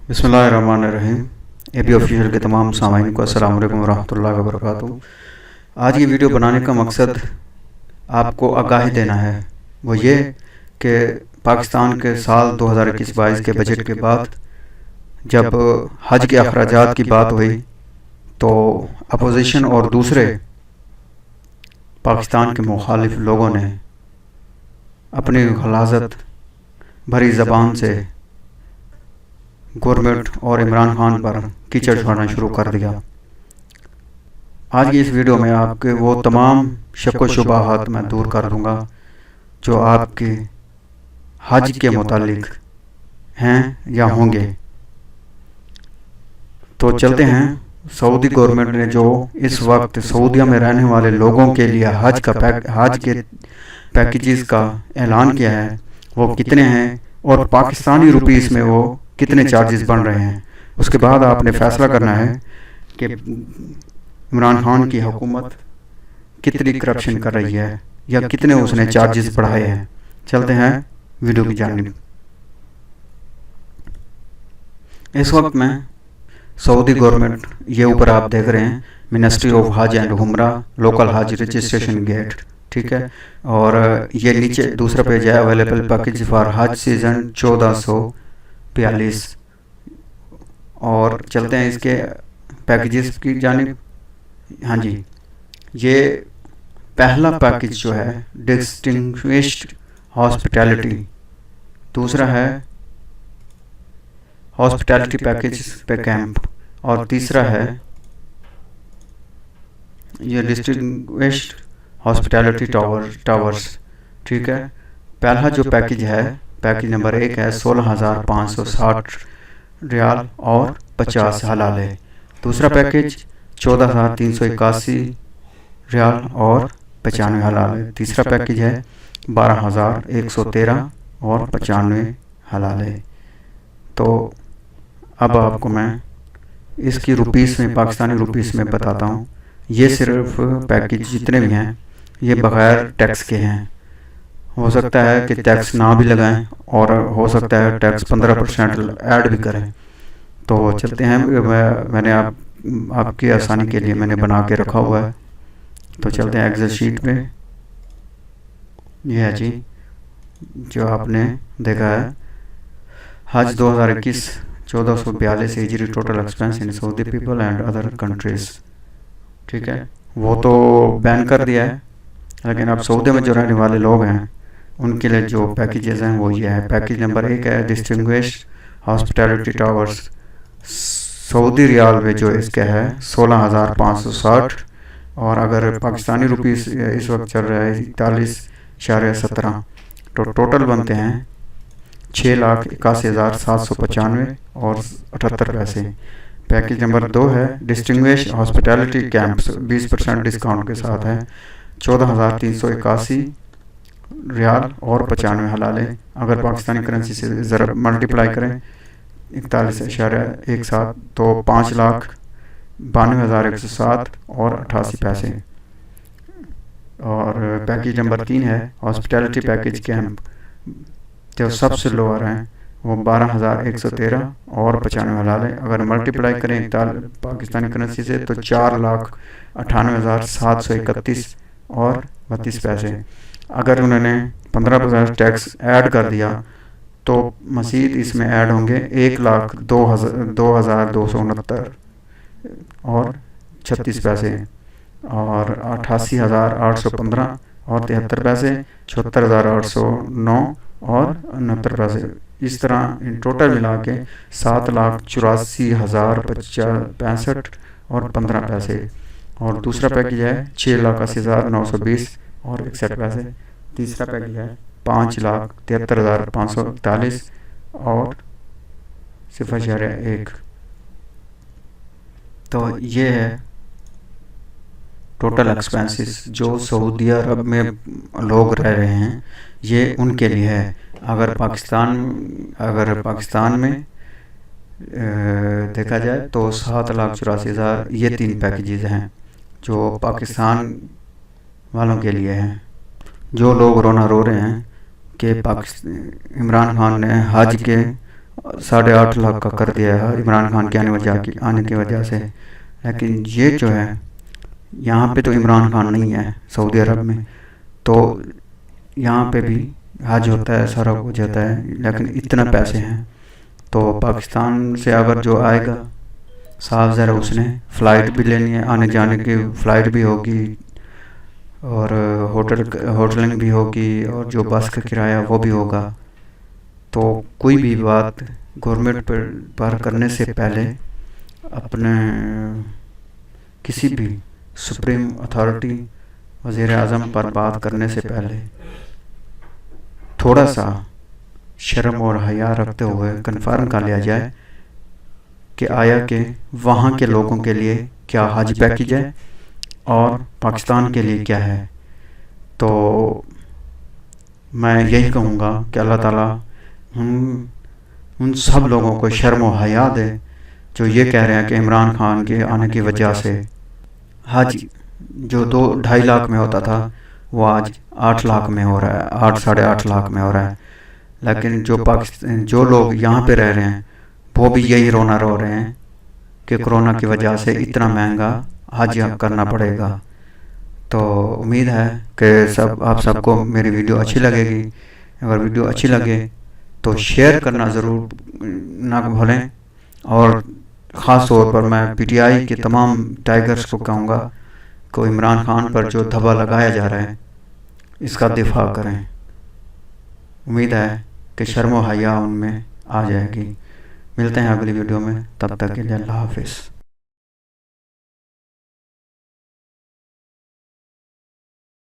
बिस्मिल्लाहिर्रहमानिर्रहीम। AB official के तमाम सामाईन को अस्सलाम वालेकुम वरहमतुल्लाहि वबरकातुहू। आज की वीडियो बनाने का मकसद आपको आगाही देना है, वो ये कि पाकिस्तान के साल 2021-22 के बजट के बाद जब हज के अखराजात की बात हुई तो अपोजिशन और दूसरे पाकिस्तान के मुखालिफ लोगों ने अपनी गलाज़त भरी ज़बान से गवर्नमेंट और इमरान खान पर कीचड़ छोड़ना शुरू कर दिया। आज की इस वीडियो में आपके वो तमाम शक व शुबहात मैं दूर कर दूंगा जो आपके हज के मुतालिक हैं या होंगे। तो चलते हैं। सऊदी गवर्नमेंट ने जो इस वक्त सऊदीया में रहने वाले लोगों के लिए हज के पैकेजेस का ऐलान किया है वो कितने हैं और पाकिस्तानी रुपीस में वो कितने चार्जेस बन रहे हैं, उसके बाद आपने फैसला करना है कि इमरान खान की हुकूमत कितनी करप्शन कर रही है या कितने उसने चार्जेस बढ़ाए हैं। चलते हैं वीडियो की जानिब। इस वक्त में सऊदी गवर्नमेंट, ये ऊपर आप देख रहे हैं मिनिस्ट्री ऑफ हज एंड उमरा लोकल हज रजिस्ट्रेशन गेट, ठीक है। और ये नीचे दूसरा पेज है अवेलेबल पैकेज फॉर हज सीजन 1442। और चलते हैं इसके पैकेजेस की जानिब। हाँ जी, ये पहला पैकेज जो है डिस्टिंग्विश्ड हॉस्पिटैलिटी, दूसरा है हॉस्पिटैलिटी पैकेज पे कैंप और तीसरा है ये डिस्टिंग्विश्ड हॉस्पिटैलिटी टावर्स, ठीक है। पहला जो पैकेज है, पैकेज नंबर 1 है 16,560 रियाल और 50 हलाले। दूसरा पैकेज 14,381 रियाल और 95 हलाले। तीसरा पैकेज है 12,113 और 95 हलाले। तो अब आपको मैं इसकी रुपीस में, पाकिस्तानी रुपीस में बताता हूँ। ये सिर्फ पैकेज जितने भी हैं ये बगैर टैक्स के हैं। हो सकता है कि टैक्स ना भी लगाएं और हो सकता है टैक्स 15% ऐड भी करें। तो चलते हैं। मैंने आपकी आसानी के लिए मैंने बना के रखा हुआ है। तो चलते हैं एक्सेल शीट पे। ये है जी जो आपने देखा है हज 2021 1442 हिजरी total expense in Saudi people and other countries, ठीक है। वो तो बैन कर दिया है, लेकिन अब सऊदी में जो रहने वाले लोग हैं उनके लिए जो पैकेजेस हैं वो ये है। पैकेज नंबर 1 है distinguished hospitality towers, Saudi riyal में जो इसका है 16,560 और अगर पाकिस्तानी रुपीस इस वक्त चल रहा है 41.17, तो टोटल बनते हैं 6,81,795 और 78 पैसे। पैकेज नंबर 2 है डिस्टिंग्विश्ड हॉस्पिटैलिटी कैंप्स, 20% डिस्काउंट के साथ है 14,381 रियाल और 95 हलाले। अगर पाकिस्तानी करेंसी से ज़रा मल्टीप्लाई करें 41.17 तो 5,92,107 और 88 पैसे। और पैकेज नंबर 3 है हॉस्पिटैलिटी पैकेज कैंप, जो सबसे लोअर हैं वो 12,113 और 95 हलाले। अगर मल्टीप्लाई करें पाकिस्तानी करेंसी से तो 4,98,731 और 32 पैसे। अगर उन्होंने 15% टैक्स ऐड कर दिया तो मज़ीद इसमें ऐड होंगे 1,02,269 और 36 पैसे और 88,815 और 73 पैसे, 74,809 और 69 पैसे। इस तरह इन टोटल मिला के 7,84,065 और 15 पैसे। और दूसरा पैकेज है 6,80,920 और 61 पैसे। तीसरा पैकेज है 5,73,541 और 0.1। तो ये है टोटल एक्सपेंसेस जो सऊदी अरब में लोग रह रहे हैं, ये उनके लिए है। अगर पाकिस्तान में देखा जाए तो 7,84,000 ये 3 पैकेजेस हैं जो पाकिस्तान वालों के लिए हैं। जो लोग रोना रो रहे हैं कि इमरान खान ने हज के 8.5 लाख का कर दिया है عمران خان کے آنے کی وجہ سے. لیکن یہ جو ہے یہاں پہ تو عمران خان نہیں ہے سعودی عرب میں، تو یہاں پہ بھی حج ہوتا ہے، سارا کچھ ہوتا ہے، لیکن اتنا پیسے ہیں. تو پاکستان سے اگر جو آئے گا صاف ذرا اس نے فلائٹ بھی لینی ہے، آنے جانے کی فلائٹ بھی ہوگی، اور ہوٹلنگ بھی ہوگی، اور جو بس کا کرایہ وہ بھی ہوگا. تو کوئی بھی بات گورنمنٹ پر کرنے سے پہلے اپنے کسی بھی سپریم اتھارٹی وزیر اعظم پر بات کرنے سے پہلے تھوڑا سا شرم اور حیا رکھتے ہوئے کنفرم کر لیا جائے کہ آیا کہ وہاں کے لوگوں کے لیے کیا حج پیکیج ہے اور پاکستان کے لیے کیا ہے. تو میں یہی کہوں گا کہ اللہ تعالیٰ ان سب لوگوں کو شرم و حیا دے جو یہ کہہ رہے ہیں کہ عمران خان کے آنے کی وجہ سے حج جو 2-2.5 لاکھ میں ہوتا تھا وہ آج 8 لاکھ میں ہو رہا ہے، 8-8.5 لاکھ میں ہو رہا ہے. لیکن جو لوگ یہاں پہ رہ رہے ہیں وہ بھی یہی رونا رو رہے ہیں کہ کرونا کی وجہ سے اتنا مہنگا حج کرنا پڑے گا. تو امید ہے کہ آپ سب کو میری ویڈیو اچھی لگے گی. اگر ویڈیو اچھی لگے تو شیئر کرنا ضرور نہ بھولیں، اور خاص طور پر میں پی ٹی آئی کے تمام ٹائیگرز کو کہوں گا کہ عمران خان پر جو دھبا لگایا جا رہا ہے اس کا دفاع کریں. امید ہے کہ شرم و حیا ان میں آ جائے گی. ملتے ہیں اگلی ویڈیو میں، تب تک کے لیے اللہ حافظ.